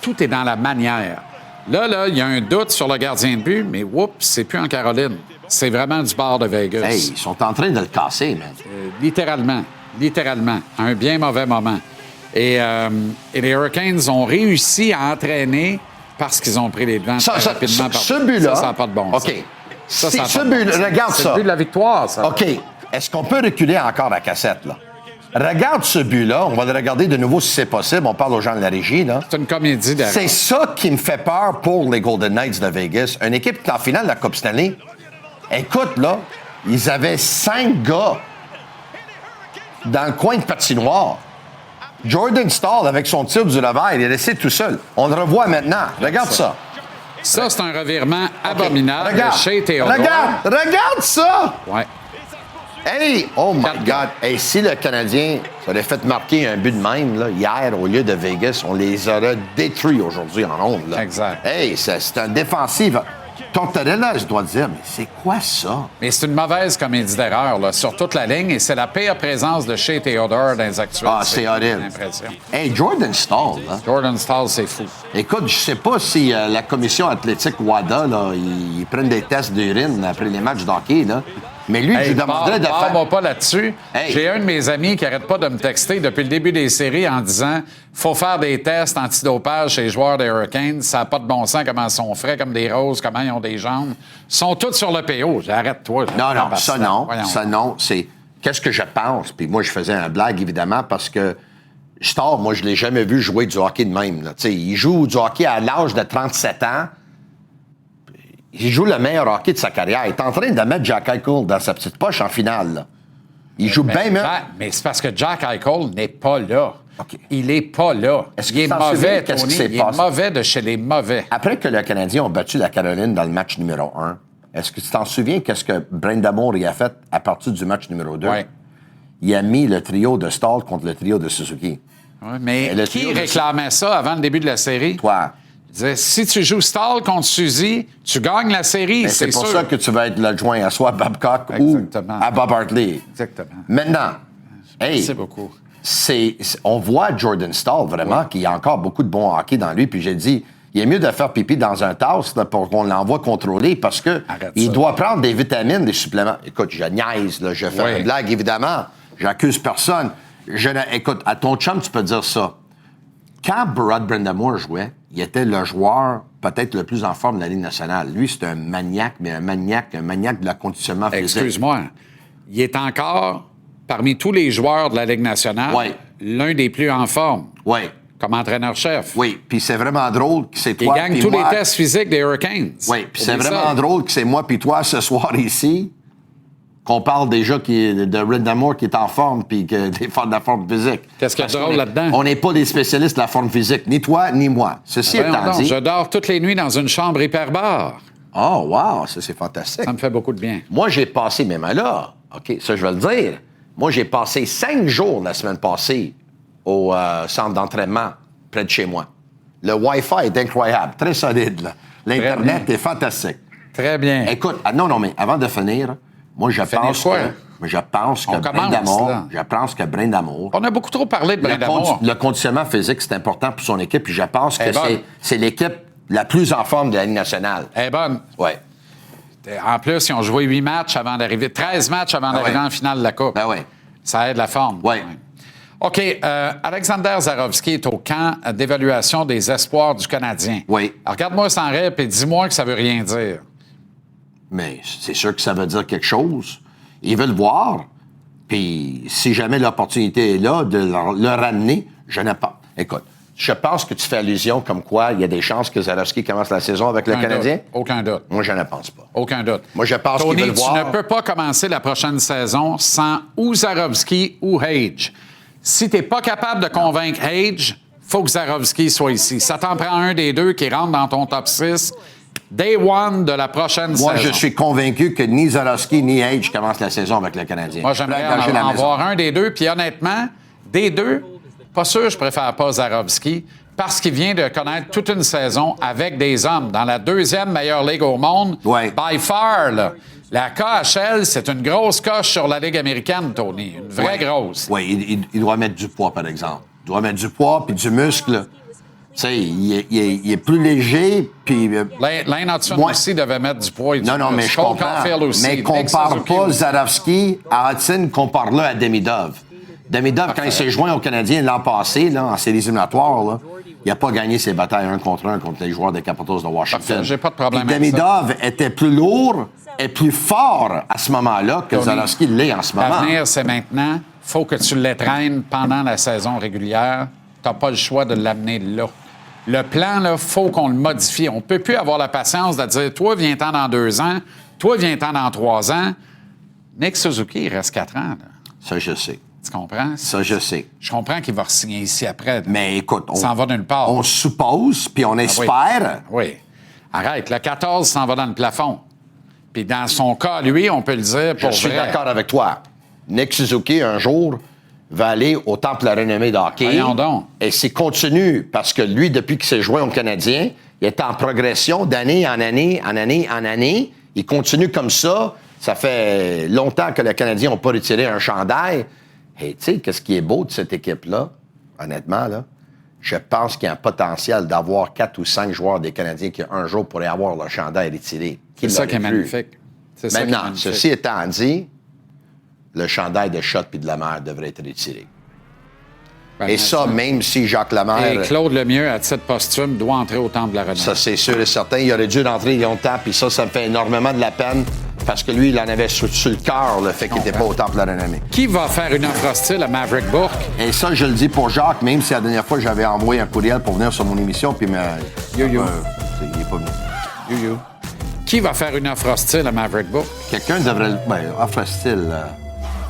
Tout est dans la manière. Là, il y a un doute sur le gardien de but, mais oups, c'est plus en Caroline. C'est vraiment du bord de Vegas. Hey, ils sont en train de le casser, man. Littéralement. Un bien mauvais moment. Et les Hurricanes ont réussi à entraîner parce qu'ils ont pris les devants très rapidement. Ce but-là... Ça n'a pas de bon sens. OK. Ça n'a ce pas de but, bon sens. regarde C'est ça. le but de la victoire, ça. OK. Est-ce qu'on peut reculer encore la cassette, là? Regarde ce but-là. On va le regarder de nouveau si c'est possible. On parle aux gens de la régie, là. C'est une comédie derrière. C'est ça qui me fait peur pour les Golden Knights de Vegas. Une équipe qui est en finale de la Coupe Stanley. Écoute, là, ils avaient 5 gars dans le coin de patinoire. Jordan Staal, avec son tir du revers, il est resté tout seul. On le revoit maintenant. Regarde ça. Ça, c'est un revirement abominable chez Théodore. Regarde ça! Ouais. Hey! Oh my God! Hey, si le Canadien aurait fait marquer un but de même là, hier au lieu de Vegas, on les aurait détruits aujourd'hui en ondes. Là. Exact. Hey, c'est un défensif. Tortorella, je dois dire, mais c'est quoi ça? Mais c'est une mauvaise comédie d'erreur là, sur toute la ligne et c'est la pire présence de chez Théodore dans les actuels. Ah, c'est horrible. Hey, Jordan Staal, là. Jordan Staal, c'est fou. Écoute, je sais pas si la commission athlétique WADA, là, ils prennent des tests d'urine après les matchs d'hockey, là. Mais lui, je lui demanderais de faire... Parle-moi pas là-dessus. Hey. J'ai un de mes amis qui arrête pas de me texter depuis le début des séries en disant faut faire des tests antidopage chez les joueurs des Hurricanes. Ça n'a pas de bon sens comment ils sont frais comme des roses, comment ils ont des jambes. Ils sont tous sur le PO. Arrête-toi. Non, ça non. C'est qu'est-ce que je pense. Puis moi, je faisais un blague, évidemment, parce que Staal, moi, je l'ai jamais vu jouer du hockey de même. Là. Il joue du hockey à l'âge de 37 ans. Il joue le meilleur hockey de sa carrière. Il est en train de mettre Jack Eichel dans sa petite poche en finale. Là. Il joue bien mieux. Mais c'est parce que Jack Eichel n'est pas là. Okay. Il n'est pas là. Est-ce il est mauvais, qu'est-ce Tony. qui s'est Il passé? est mauvais de chez les mauvais. Après que les Canadiens ont battu la Caroline dans le match numéro 1, est-ce que tu t'en souviens qu'est-ce que Brindamour y a fait à partir du match numéro 2? Oui. Il a mis le trio de Staal contre le trio de Suzuki. Oui, mais qui réclamait ça avant le début de la série? Toi. Il disait, si tu joues Staal contre Suzy, tu gagnes la série, c'est pour sûr. ça que tu vas être l'adjoint à soit à Babcock Exactement. ou à Bob Hartley. Exactement. Maintenant, Merci beaucoup. On voit Jordan Staal vraiment qu'il y a encore beaucoup de bon hockey dans lui. Puis j'ai dit, il est mieux de faire pipi dans un tasse là, pour qu'on l'envoie contrôler parce que il doit prendre des vitamines, des suppléments. Écoute, je niaise, là, je fais une blague, évidemment. J'accuse personne. Écoute, à ton chum, tu peux dire ça. Quand Brad Brindamour jouait, il était le joueur peut-être le plus en forme de la Ligue nationale. Lui, c'est un maniaque, mais un maniaque de la conditionnement physique. Excuse-moi. Il est encore, parmi tous les joueurs de la Ligue nationale, l'un des plus en forme. Oui. Comme entraîneur-chef. Oui, puis c'est vraiment drôle que c'est toi. Il gagne tous les tests physiques des Hurricanes. Oui, puis c'est vraiment drôle que c'est moi puis toi ce soir ici qu'on parle déjà de Brindamour qui est en forme puis de la forme physique. Qu'est-ce qu'il y a de drôle là-dedans? On n'est pas des spécialistes de la forme physique, ni toi ni moi. Ceci étant dit... Je dors toutes les nuits dans une chambre hyperbare. Oh, wow, ça c'est fantastique. Ça me fait beaucoup de bien. Moi, j'ai passé, même là, OK, ça je vais le dire, moi j'ai passé 5 jours la semaine passée au centre d'entraînement près de chez moi. Le Wi-Fi est incroyable, très solide. Là. L'Internet est fantastique. Très bien. Écoute, non, mais avant de finir, moi, je pense que Brindamour... On a beaucoup trop parlé de Brindamour. Le conditionnement physique, c'est important pour son équipe, puis je pense que c'est l'équipe la plus en forme de la Ligue nationale. Elle est bonne. Oui. En plus, ils ont joué 8 matchs avant d'arriver, 13 matchs avant d'arriver en finale de la Coupe. Ben oui. Ça aide la forme. Oui. OK. Alexander Zarovski est au camp d'évaluation des espoirs du Canadien. Oui. Alors, regarde-moi sans rêve et dis-moi que ça veut rien dire. Mais c'est sûr que ça veut dire quelque chose. Ils veulent voir. Puis si jamais l'opportunité est là de le ramener, je n'ai pas. Écoute, je pense que tu fais allusion comme quoi il y a des chances que Zarovski commence la saison avec le Canadien. Aucun doute. Moi, je ne pense pas. Aucun doute. Moi, je pense qu'ils Tony, veulent voir. tu ne peux pas commencer la prochaine saison sans ou Zarovski ou Hage. Si tu n'es pas capable de convaincre Hage, il faut que Zarovski soit ici. Ça t'en prend un des deux qui rentre dans ton top 6. Day one de la prochaine saison. Moi, je suis convaincu que ni Zarovski ni Hage commencent la saison avec le Canadien. Moi, j'aimerais en voir un des deux. Puis honnêtement, des deux, pas sûr je préfère pas Zarovski parce qu'il vient de connaître toute une saison avec des hommes dans la 2e meilleure ligue au monde. Ouais. By far, là. La KHL, c'est une grosse coche sur la Ligue américaine, Tony. Une vraie grosse. Oui, il doit mettre du poids, par exemple. Il doit mettre du poids puis du muscle. Tu sais, il est plus léger, puis... Lane Hudson aussi devait mettre du poids et du Non, mais je Cole comprends. Caulfield aussi. Mais Nick compare Suzuki pas aussi. Zarovski à Hudson, compare-le à Demidov. Demidov, quand il s'est joint au Canadien l'an passé, là, en séries éliminatoires, là, il n'a pas gagné ses batailles 1 contre les joueurs des Capitals de Washington. Parfait, j'ai pas de problème Puis avec ça. Demidov était plus lourd et plus fort à ce moment-là que Zarovski l'est en ce moment. L'avenir, c'est maintenant. Faut que tu l'étreignes pendant la saison régulière. Tu n'as pas le choix de l'amener là. Le plan, là, faut qu'on le modifie. On ne peut plus avoir la patience de dire « Toi, viens-t'en dans 2 ans. Toi, viens-t'en dans 3 ans. » Nick Suzuki, il reste 4 ans. Là. Ça, je sais. Tu comprends? Ça, je sais. Je comprends qu'il va re-signer ici après. Mais écoute, s'en va nulle part. On suppose, puis on espère. Oui. Arrête. Le 14 s'en va dans le plafond. Puis dans son cas, lui, on peut le dire pour Je suis vrai. d'accord avec toi. Nick Suzuki, un jour, va aller au Temple à renommée de hockey. Voyons donc. Et c'est continu, parce que lui, depuis qu'il s'est joint au Canadien, il est en progression d'année en année, en année en année. Il continue comme ça. Ça fait longtemps que les Canadiens n'ont pas retiré un chandail. Et tu sais, qu'est-ce qui est beau de cette équipe-là, honnêtement, là? Je pense qu'il y a un potentiel d'avoir 4 ou 5 joueurs des Canadiens qui, un jour, pourraient avoir leur chandail retiré. C'est ça qui est magnifique. C'est ça qui est Maintenant, magnifique. ceci étant dit, le chandail de Schott puis de Lemaire devrait être retiré. Et ça, même si Jacques Lemaire... Et Claude Lemieux, à titre posthume, doit entrer au Temple de la Renaissance. Ça, c'est sûr et certain. Il aurait dû rentrer longtemps, puis ça me fait énormément de la peine, parce que lui, il en avait sur le cœur, le fait qu'il n'était pas au Temple de la Renommée. Qui va faire une offre hostile à Maverick Bourque? Et ça, je le dis pour Jacques, même si la dernière fois, j'avais envoyé un courriel pour venir sur mon émission, puis Yo-yo. il n'est pas venu. Yo-yo. Qui va faire une offre hostile à Maverick Bourque? Quelqu'un devrait... offre style...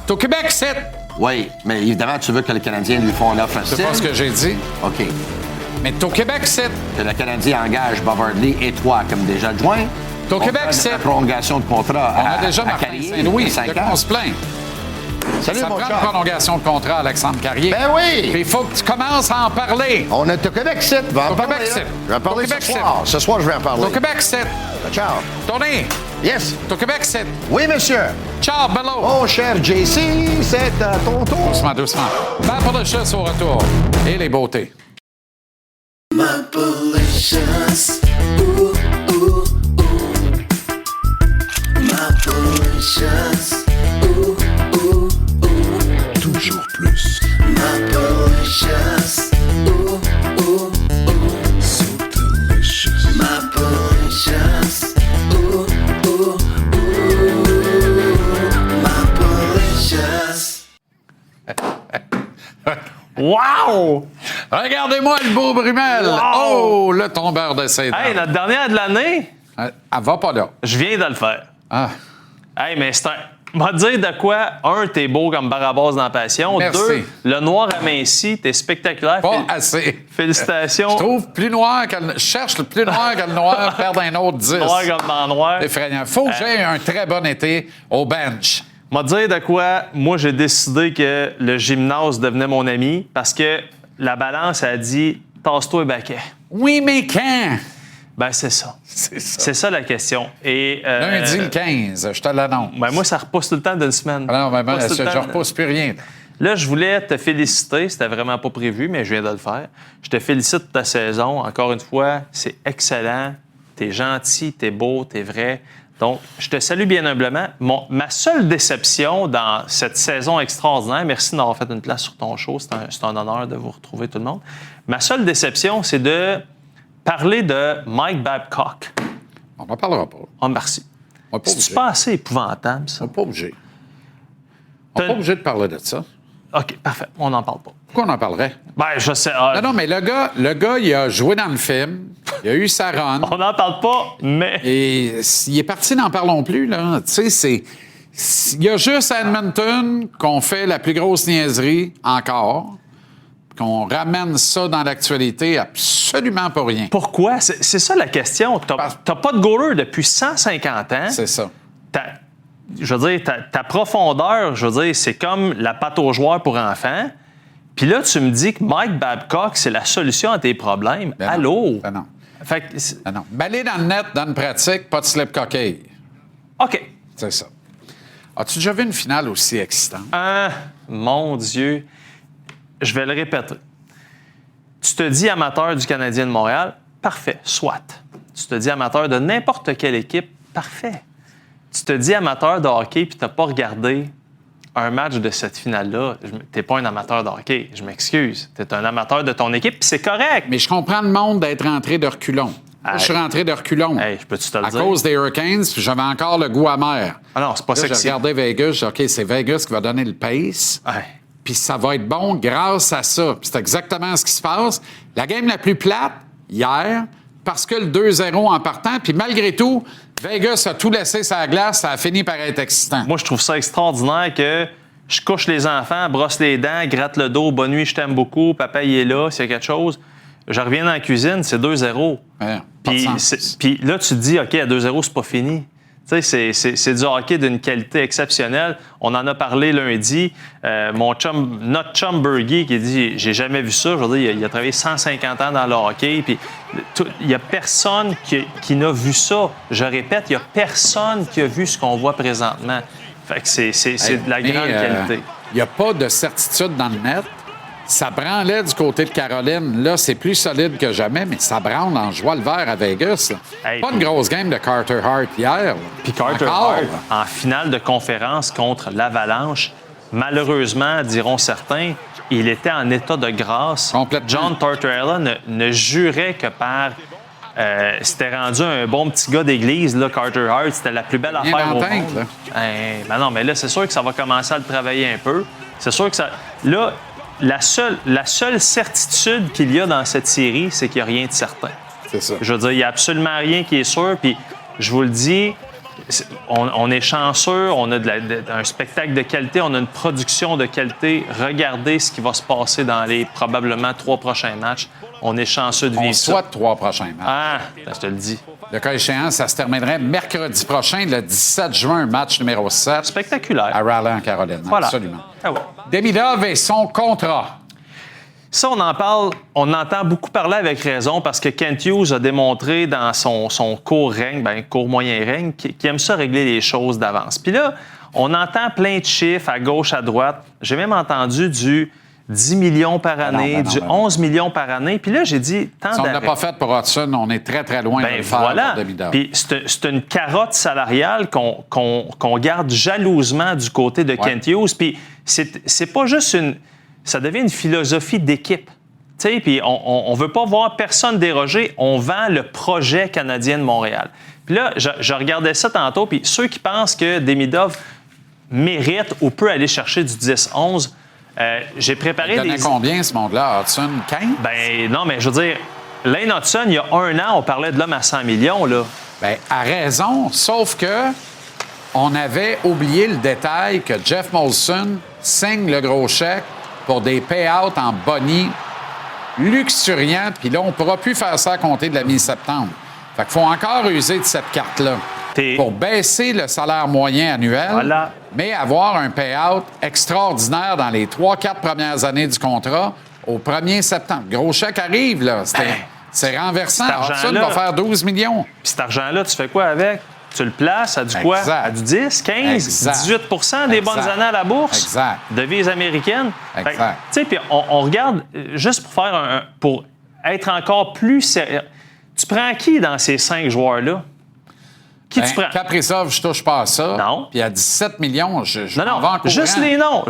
T'es au Québec, c'est... Oui, mais évidemment, tu veux que les Canadiens lui font une offre C'est style. pas ce que j'ai dit. OK. Mais t'es au Québec, c'est... Que le Canadien engage Bob Hartley et toi comme déjà adjoint. T'es au Québec, c'est... La prolongation de contrat On a déjà Martin Carrier, Saint-Louis. 5 De quoi ans. on se plaint? Salut, Ça mon prend chum. une prolongation de contrat, Alexandre Carrier. Ben oui! Puis il faut que tu commences à en parler. On est au Québec, c'est. Va en Au parler, Québec, là. c'est. Je vais en parler Au Québec, ce soir. Ce soir, je vais en parler. T'es au Québec, c'est... Ciao. Tony, Yes. t'es au Québec, c'est... Oui, monsieur. Ciao, bello. Mon cher JC, c'est à ton tour. Doucement, doucement. Ben pour le chasse au retour. Et les beautés. Mapolicious, ooh, ooh, ooh. Mapolicious, ooh, ooh, ooh. Toujours plus. Mapolicious, ooh, ooh, ooh. So delicious. Mapolicious, ooh, ooh, ooh. Mapolicious. Wow! Regardez-moi le beau Brumel. Wow! Oh, le tombeur de ses dents. Hey, notre dernière de l'année, Elle va pas là. je viens de le faire. Ah, Hey, mais c'est un. M'a dire de quoi, un, t'es beau comme Barabas dans Passion. Merci. Deux, le noir aminci, t'es spectaculaire. pas assez. Félicitations. Je trouve plus noir que le... Je cherche le plus noir que le noir, perdre un autre 10. Noir comme dans noir. Effrayant. Faut que j'aie un très bon été au bench. M'a dire de quoi, moi, j'ai décidé que le gymnase devenait mon ami parce que la balance a dit tasse-toi et baquet. Oui, mais quand? Ben, c'est ça. C'est ça. C'est ça la question. Et, Lundi le 15, je te l'annonce. Ben, moi, ça repousse tout le temps d'une semaine. Ah non, ben, Repousse tout je le temps. repousse plus rien. Là, je voulais te féliciter. C'était vraiment pas prévu, mais je viens de le faire. Je te félicite de ta saison. Encore une fois, c'est excellent. T'es gentil, t'es beau, t'es vrai. Donc, je te salue bien humblement. Ma seule déception dans cette saison extraordinaire, merci d'avoir fait une place sur ton show, c'est un honneur de vous retrouver tout le monde. Ma seule déception, c'est de parler de Mike Babcock. On n'en parlera pas. Oh, merci. C'est pas assez épouvantable, ça? On n'est pas obligé. On n'est pas obligé de parler de ça. OK, parfait. On n'en parle pas. Pourquoi on en parlerait? Ben, je sais. Non, mais le gars, il a joué dans le film. Il a eu sa run. On n'en parle pas, mais... Et il est parti, n'en parlons plus, là. Tu sais, il y a juste à Edmonton qu'on fait la plus grosse niaiserie encore, qu'on ramène ça dans l'actualité absolument pour rien. Pourquoi? C'est ça la question. T'as pas de goaler depuis 150 ans. C'est ça. Je veux dire, ta profondeur, je veux dire, c'est comme la pâte aux joueurs pour enfants. Puis là, tu me dis que Mike Babcock, c'est la solution à tes problèmes. Ben Allô? Ben non. Fait que Ben non. Baller dans le net, dans une pratique, pas de slip coquille. OK. C'est ça. As-tu déjà vu une finale aussi excitante? Ah, mon Dieu. Je vais le répéter. Tu te dis amateur du Canadien de Montréal, parfait, soit. Tu te dis amateur de n'importe quelle équipe, parfait. Tu te dis amateur de hockey puis tu n'as pas regardé un match de cette finale-là. Tu n'es pas un amateur de hockey, je m'excuse. Tu es un amateur de ton équipe puis c'est correct. Mais je comprends le monde d'être rentré de reculons. Moi, je suis rentré de reculons. Hey, je peux-tu te le à dire? cause des Hurricanes, puis j'avais encore le goût amer. Ah non, c'est pas là, sexy. J'ai regardé Vegas, j'ai dit, OK, c'est Vegas qui va donner le pace. Hey. Puis ça va être bon grâce à ça. Puis c'est exactement ce qui se passe. La game la plus plate, hier, parce que le 2-0 en partant, puis malgré tout, Vegas a tout laissé sur la glace, ça a fini par être excitant. Moi, je trouve ça extraordinaire que je couche les enfants, brosse les dents, gratte le dos, bonne nuit, je t'aime beaucoup, papa, il est là, s'il y a quelque chose. Je reviens dans la cuisine, c'est 2-0. Ouais, Puis là, tu te dis, OK, à 2-0, c'est pas fini. Tu sais, c'est du hockey d'une qualité exceptionnelle. On en a parlé lundi. Notre chum Bergie qui dit, j'ai jamais vu ça. Je veux dire, il a travaillé 150 ans dans le hockey. Puis il n'y a personne qui n'a vu ça. Je répète, il n'y a personne qui a vu ce qu'on voit présentement. Fait que c'est de la grande qualité. Il n'y a pas de certitude dans le net. Ça branlait du côté de Caroline. Là, c'est plus solide que jamais, mais ça branle en joie le vert à Vegas. Hey, pas une grosse game de Carter Hart hier. Puis Carter Hart, en finale de conférence contre l'Avalanche, malheureusement, diront certains, il était en état de grâce. John Tortorella ne jurait que par... c'était rendu un bon petit gars d'église, là, Carter Hart. C'était la plus belle affaire au monde. Ben non, mais là, c'est sûr que ça va commencer à le travailler un peu. C'est sûr que ça... Là, la seule certitude qu'il y a dans cette série, c'est qu'il n'y a rien de certain. C'est ça. Je veux dire, il n'y a absolument rien qui est sûr. Puis, je vous le dis, on est chanceux, on a un spectacle de qualité, on a une production de qualité. Regardez ce qui va se passer dans les probablement 3 prochains matchs. On est chanceux de vivre ça. On souhaite 3 prochains matchs. Ah, je te le dis. Le cas échéant, ça se terminerait mercredi prochain, le 17 juin, match numéro 7. Spectaculaire. À Raleigh, en Caroline. Voilà. Absolument. Ah ouais. Demidov et son contrat. Ça, on en parle, on entend beaucoup parler avec raison parce que Kent Hughes a démontré dans son court règne, court moyen règne, qu'il aime ça régler les choses d'avance. Puis là, on entend plein de chiffres à gauche, à droite. J'ai même entendu du 10 millions par année, du 11 millions par année. Puis là, j'ai dit, tant Si on ne l'a d'arrêt. pas fait pour Hudson, on est très, très loin de le faire voilà. pour Demidov. Puis c'est une carotte salariale qu'on garde jalousement du côté de Kent Hughes. Puis c'est pas juste ça devient une philosophie d'équipe. Tu sais, puis on veut pas voir personne déroger. On vend le projet canadien de Montréal. Puis là, je regardais ça tantôt. Puis ceux qui pensent que Demidov mérite ou peut aller chercher du 10-11, j'ai préparé Il donnait combien, ce monde-là, Hudson? 15? Ben non, mais je veux dire, Lane Hudson, il y a 1 an, on parlait de l'homme à 100 millions, là. Bien, à raison, sauf que on avait oublié le détail que Jeff Molson signe le gros chèque pour des payouts en boni luxuriants, puis là, on ne pourra plus faire ça à compter de la mi-septembre. Fait qu'il faut encore user de cette carte-là pour baisser le salaire moyen annuel, mais avoir un payout extraordinaire dans les 3-4 premières années du contrat au 1er septembre. Gros chèque arrive, là. C'est renversant. Hudson va faire 12 millions. Puis cet argent-là, tu fais quoi avec? Tu le places à du quoi? À du 10, 15, exact. 18 des bonnes années à la bourse? Exact. Devises américaines? Exact. Tu sais, puis on regarde, juste pour faire pour être encore plus sérieux, tu prends qui dans ces 5 joueurs-là? Qui tu prends? Kaprizov, je touche pas à ça. Non. Puis à 17 millions, je m'en vais en courant. Juste les noms.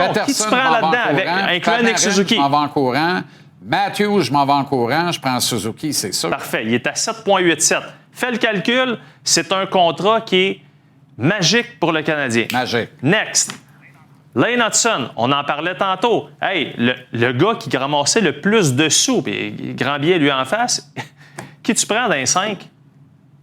Peterson, Qui tu prends là-dedans, incluant Nick Suzuki? Je m'en vais en courant. Matthews, je m'en vais en courant. Je prends Suzuki, c'est sûr. Parfait. Il est à 7,87. Fais le calcul. C'est un contrat qui est magique pour le Canadien. Magique. Next. Lane Hudson, on en parlait tantôt. Hey, le gars qui ramassait le plus de sous, puis grand billet lui en face, qui tu prends dans les 5?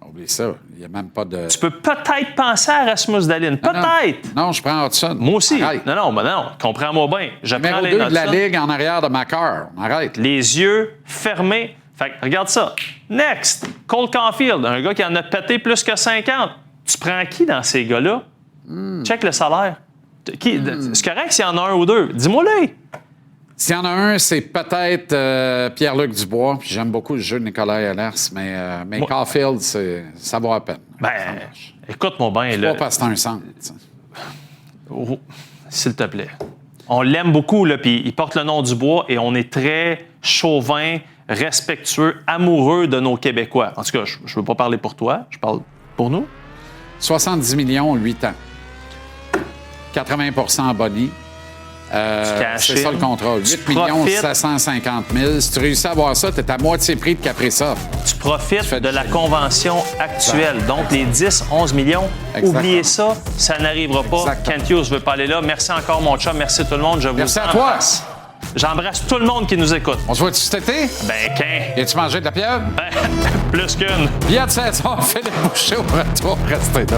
Oublie ça. Il n'y a même pas de... Tu peux peut-être penser à Rasmus Dahlin. Peut-être. Non, je prends Hudson. Moi aussi. Arrête. Non, comprends-moi bien. Je prends Numéro 2 Lane de la Hudson. Ligue en arrière de Macar. Arrête. Les yeux fermés. Fait que, regarde ça. Next. Cole Caulfield, un gars qui en a pété plus que 50. Tu prends qui dans ces gars-là? Check le salaire. C'est correct s'il y en a un ou deux. Dis-moi-le. S'il y en a un, c'est peut-être Pierre-Luc Dubois. Puis j'aime beaucoup le jeu de Nicolas Ehlers, mais Caulfield, ça vaut à peine. Écoute-moi bien. Pas parce que c'est un centre. Oh, s'il te plaît. On l'aime beaucoup, là, puis il porte le nom Dubois et on est très chauvin, respectueux, amoureux de nos Québécois. En tout cas, je ne veux pas parler pour toi, je parle pour nous. 70 millions, 8 ans. 80 en boni. C'est ça le contrat. 8 millions 750 000. Si tu réussis à avoir ça, tu es à moitié prix de Kaprizov. Tu profites de la convention actuelle. Donc, les 10-11 millions, oubliez ça, ça n'arrivera pas. Kent Hughes ne veut pas aller là. Merci encore, mon chum. Merci tout le monde. Je vous Merci à toi. J'embrasse tout le monde qui nous écoute. On se voit-tu cet été? Ben, quand? Et tu mangé de la pieuvre? Ben, plus qu'une. Billet de saison, Philippe Boucher au retour. Restez là.